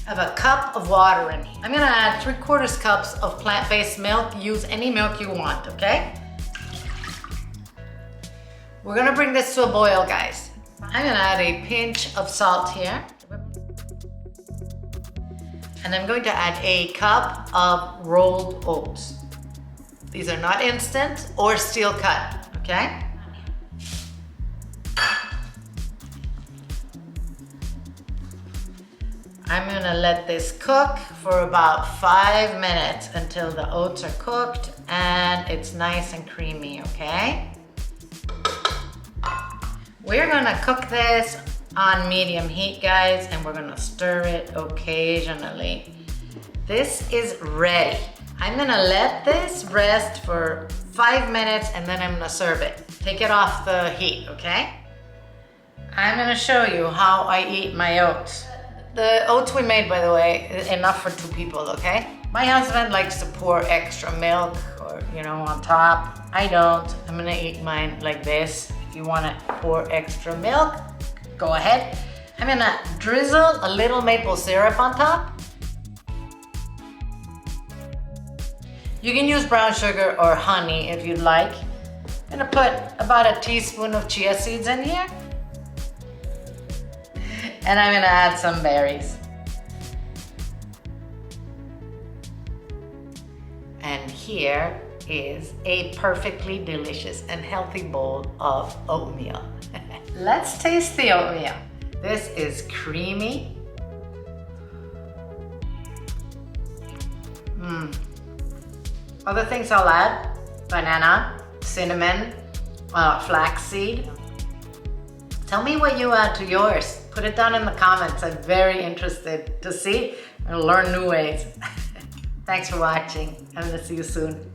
I have a cup of water in here. I'm gonna add 3/4 cups of plant-based milk. Use any milk you want, okay? We're gonna bring this to a boil, guys. I'm gonna add a pinch of salt here. And I'm going to add a cup of rolled oats. These are not instant or steel cut, okay? I'm gonna let this cook for about 5 minutes until the oats are cooked and it's nice and creamy, okay? We're gonna cook this on medium heat, guys, and we're gonna stir it occasionally. This is ready. I'm gonna let this rest for 5 minutes and then I'm gonna serve it. Take it off the heat, okay? I'm gonna show you how I eat my oats. The oats we made, by the way, is enough for 2 people, okay? My husband likes to pour extra milk or, on top. I don't. I'm gonna eat mine like this. If you wanna pour extra milk, go ahead. I'm gonna drizzle a little maple syrup on top. You can use brown sugar or honey if you'd like. I'm gonna put about a teaspoon of chia seeds in here. And I'm gonna add some berries. And here is a perfectly delicious and healthy bowl of oatmeal. Let's taste the oatmeal. This is creamy. Other things I'll add: banana, cinnamon, flax seed. Tell me what you add to yours. Put it down in the comments. I'm very interested to see and learn new ways. Thanks for watching. I'm gonna see you soon.